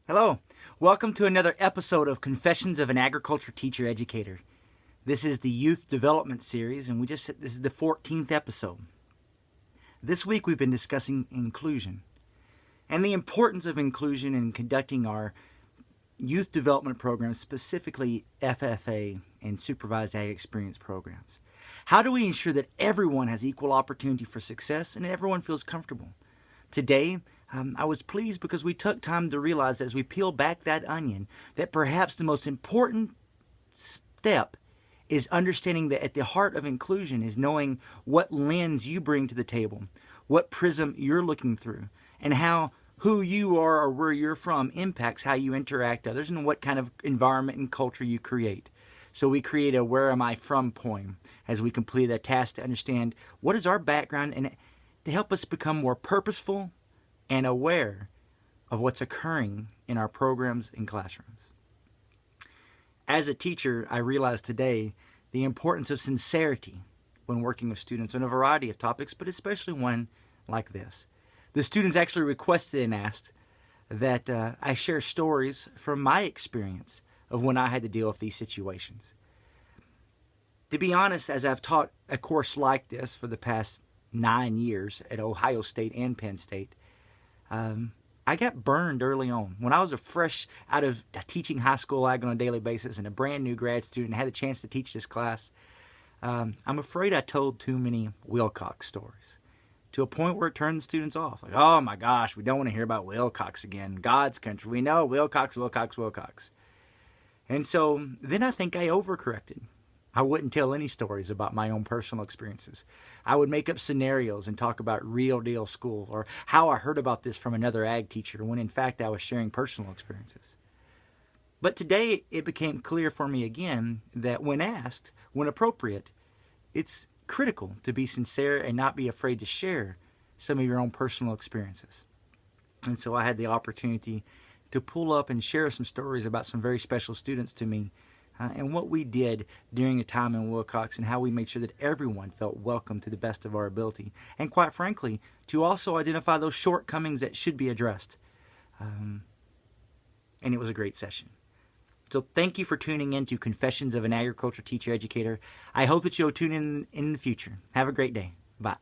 Hello. Welcome to another episode of Confessions of an Agriculture Teacher Educator. This is the Youth Development Series, and this is the 14th episode. This week we've been discussing inclusion and the importance of inclusion in conducting our youth development programs, specifically FFA and Supervised Ag Experience programs. How do we ensure that everyone has equal opportunity for success and everyone feels comfortable? Today, I was pleased because we took time to realize as we peel back that onion that perhaps the most important step is understanding that at the heart of inclusion is knowing what lens you bring to the table, what prism you're looking through, and how who you are or where you're from impacts how you interact with others and what kind of environment and culture you create. So we create a Where Am I From poem as we complete that task to understand what is our background and to help us become more purposeful and aware of what's occurring in our programs and classrooms. As a teacher, I realize today the importance of sincerity when working with students on a variety of topics, but especially one like this. The students actually requested and asked that I share stories from my experience of when I had to deal with these situations. To be honest, as I've taught a course like this for the past 9 years at Ohio State and Penn State, I got burned early on. When I was a fresh out of teaching high school ag on a daily basis and a brand new grad student and had a chance to teach this class, I'm afraid I told too many Wilcox stories to a point where it turned the students off. Like, oh my gosh, we don't want to hear about Wilcox again. God's country. We know Wilcox. And so then I think I overcorrected. I wouldn't tell any stories about my own personal experiences. I would make up scenarios and talk about real deal school or how I heard about this from another ag teacher when in fact I was sharing personal experiences. But today it became clear for me again that when asked, when appropriate, it's critical to be sincere and not be afraid to share some of your own personal experiences. And so I had the opportunity to pull up and share some stories about some very special students to me and what we did during a time in Wilcox and how we made sure that everyone felt welcome to the best of our ability. And quite frankly, to also identify those shortcomings that should be addressed. And it was a great session. So thank you for tuning in to Confessions of an Agriculture Teacher Educator. I hope that you'll tune in the future. Have a great day. Bye.